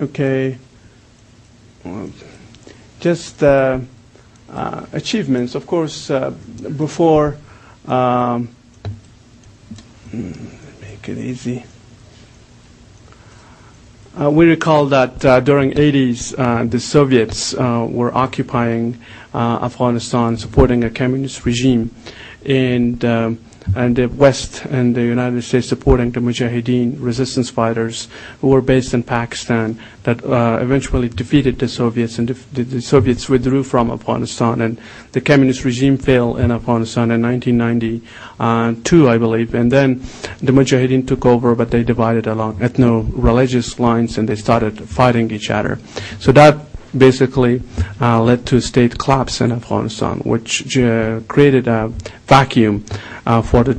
Okay. Well, just achievements. Of course, before, make it easy. We recall that during 80s, the Soviets were occupying Afghanistan, supporting a communist regime, and the West and the United States supporting the Mujahideen resistance fighters who were based in Pakistan that eventually defeated the Soviets, and the Soviets withdrew from Afghanistan, and the communist regime fell in Afghanistan in 1992, I believe, and then the Mujahideen took over, but they divided along ethno-religious lines, and they started fighting each other. So that basically led to state collapse in Afghanistan, which created a vacuum for the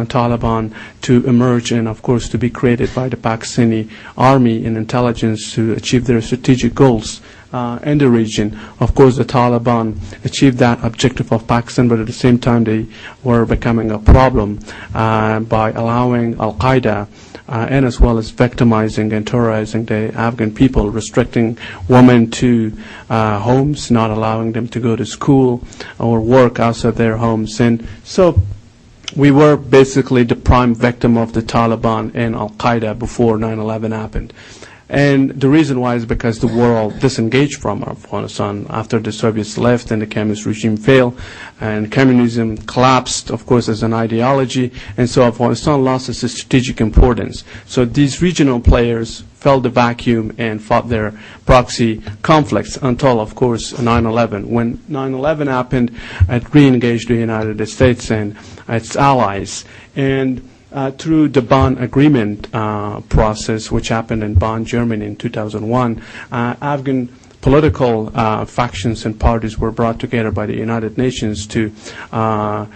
Taliban to emerge and, of course, to be created by the Pakistani army and intelligence to achieve their strategic goals in the region. Of course, the Taliban achieved that objective of Pakistan, but at the same time they were becoming a problem by allowing Al-Qaeda and as well as victimizing and terrorizing the Afghan people, restricting women to homes, not allowing them to go to school or work outside their homes. And so we were basically the prime victim of the Taliban and Al-Qaeda before 9/11 happened. And the reason why is because the world disengaged from Afghanistan after the Soviets left and the communist regime failed, and communism collapsed, of course, as an ideology, and so Afghanistan lost its strategic importance. So these regional players filled the vacuum and fought their proxy conflicts until, of course, 9/11. When 9/11 happened, it re-engaged the United States and its allies. And through the Bonn Agreement process, which happened in Bonn, Germany in 2001, Afghan political factions and parties were brought together by the United Nations to chart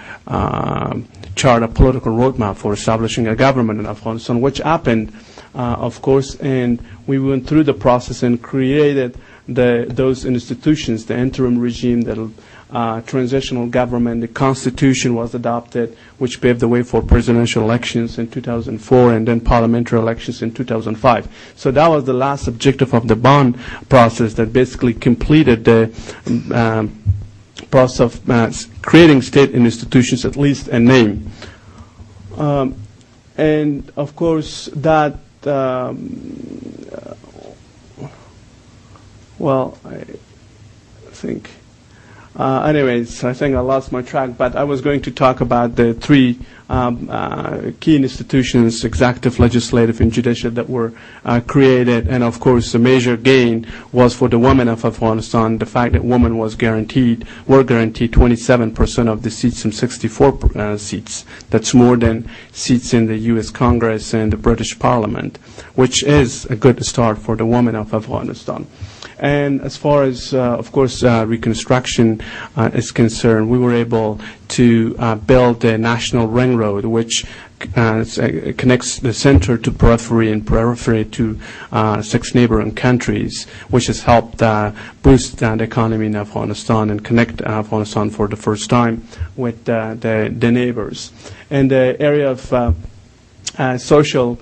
a political roadmap for establishing a government in Afghanistan, which happened, of course, and we went through the process and created those institutions, the interim regime, the transitional government. The constitution was adopted, which paved the way for presidential elections in 2004 and then parliamentary elections in 2005. So that was the last objective of the Bonn process that basically completed the process of creating state institutions, at least in name. And of course that well, I think anyways, I think I lost my track, but I was going to talk about the three key institutions, executive, legislative, and judicial, that were created. And of course, the major gain was for the women of Afghanistan, the fact that women were guaranteed 27% of the seats from 64 seats. That's more than seats in the U.S. Congress and the British Parliament, which is a good start for the women of Afghanistan. And as far as, of course, reconstruction is concerned, we were able to build a national ring road, which connects the center to periphery and periphery to 6 neighboring countries, which has helped boost the economy in Afghanistan and connect Afghanistan for the first time with the neighbors. In the area of social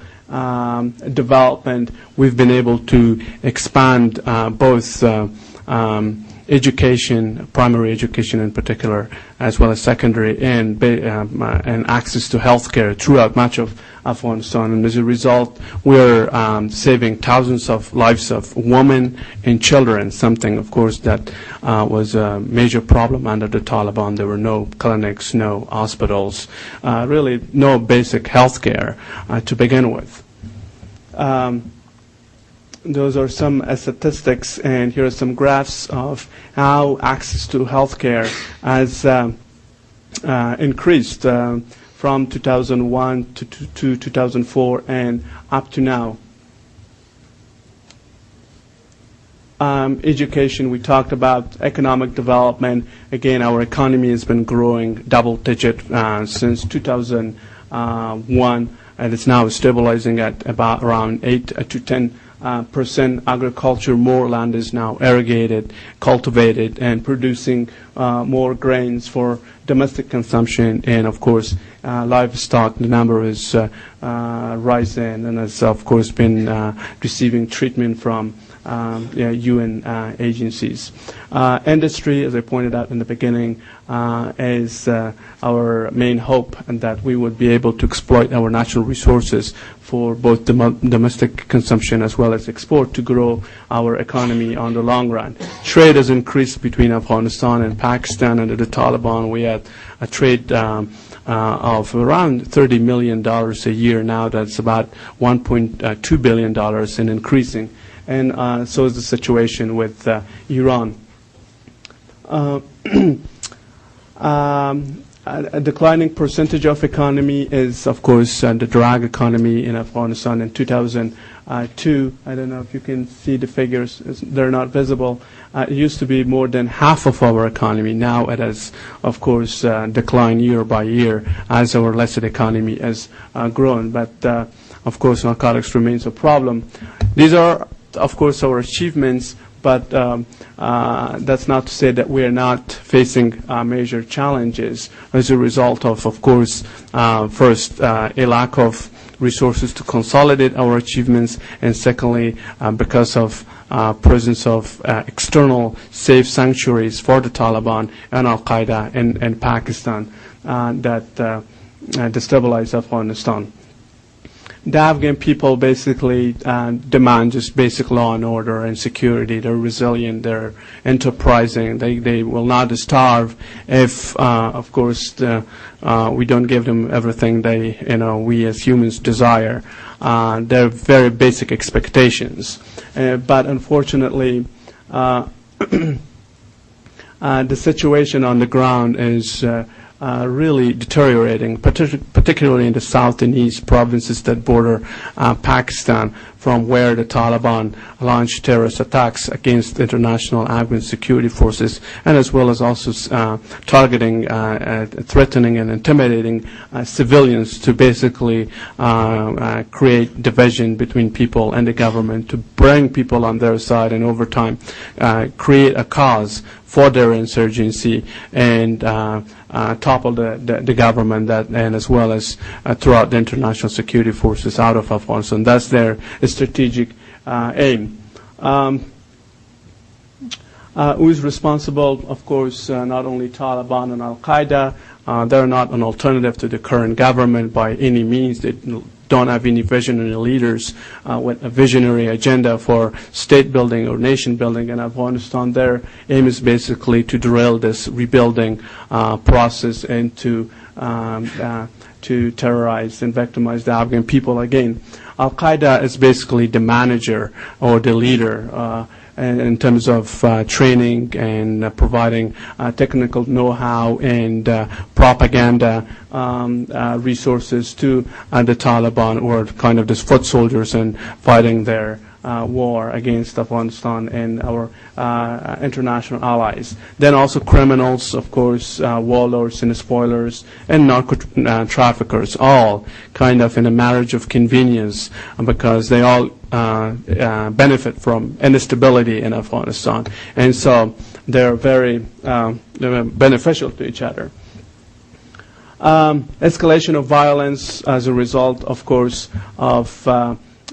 development, we've been able to expand both education, primary education in particular, as well as secondary, and access to healthcare throughout much of Afghanistan. And as a result, we're saving thousands of lives of women and children, something, of course, that was a major problem under the Taliban. There were no clinics, no hospitals, really no basic healthcare to begin with. Those are some statistics, and here are some graphs of how access to healthcare has increased from 2001 to 2004 and up to now. Education, we talked about economic development. Again, our economy has been growing double-digit since 2001, and it's now stabilizing at about around 8 to 10% agriculture. More land is now irrigated, cultivated, and producing more grains for domestic consumption, and of course livestock. The number is rising and has of course been receiving treatment from UN agencies. Industry, as I pointed out in the beginning, is our main hope, and that we would be able to exploit our natural resources for both domestic consumption as well as export to grow our economy on the long run. Trade has increased between Afghanistan and Pakistan. Under the Taliban, we had a trade of around $30 million a year. Now that's about $1.2 billion and increasing. And so is the situation with Iran. A declining percentage of economy is, of course, the drag economy in Afghanistan in 2002. I don't know if you can see the figures. They're not visible. It used to be more than half of our economy. Now it has, of course, declined year by year as our illicit economy has grown. But, of course, narcotics remains a problem. These are, of course, our achievements, but that's not to say that we are not facing major challenges as a result of course, first, a lack of resources to consolidate our achievements, and secondly, because of presence of external safe sanctuaries for the Taliban and Al-Qaeda in Pakistan that destabilize Afghanistan. The Afghan people basically demand just basic law and order and security. They're resilient. They're enterprising. They will not starve if, of course, we don't give them everything we as humans desire. They're very basic expectations. But unfortunately, the situation on the ground is really deteriorating, particularly in the south and east provinces that border Pakistan, from where the Taliban launched terrorist attacks against international Afghan security forces, and as well as also targeting, threatening, and intimidating civilians to basically create division between people and the government, to bring people on their side, and over time create a cause for their insurgency and topple the government, and as well as throughout the international security forces out of Afghanistan. That's their strategic aim. Who is responsible? Of course, not only Taliban and Al-Qaeda. They're not an alternative to the current government by any means. They don't have any visionary leaders with a visionary agenda for state building or nation building in Afghanistan. Their aim is basically to derail this rebuilding process and to terrorize and victimize the Afghan people again. Al-Qaeda is basically the manager or the leader in terms of training and providing technical know-how and propaganda resources to the Taliban, or kind of the foot soldiers, and fighting their war against Afghanistan and our international allies. Then also criminals, of course, warlords and spoilers, and narco traffickers, all kind of in a marriage of convenience, because they all benefit from instability in Afghanistan, and so they're very beneficial to each other. Escalation of violence as a result, of course, of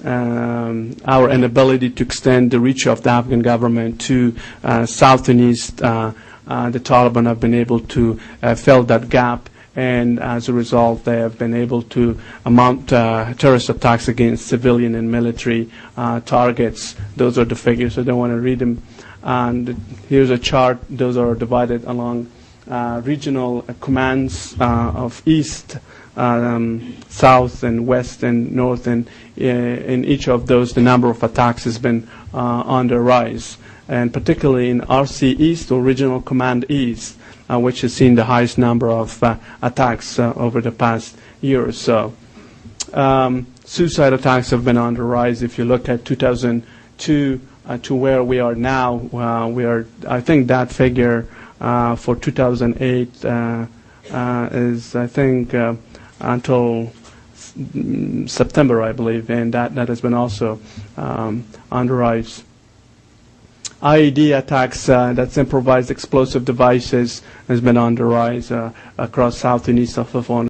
our inability to extend the reach of the Afghan government to south and east. The Taliban have been able to fill that gap, and as a result they have been able to mount terrorist attacks against civilian and military targets. Those are the figures. I don't want to read them. And here's a chart. Those are divided along regional commands of east, south, and west, and north, and in each of those the number of attacks has been on the rise, and particularly in RC East, or Regional Command East, which has seen the highest number of attacks over the past year or so. Suicide attacks have been on the rise. If you look at 2002 to where we are now, I think that figure for 2008 is, I think, until September, I believe, and that has been also on the rise. IED attacks, that's improvised explosive devices, has been on the rise across south and east of Afghanistan.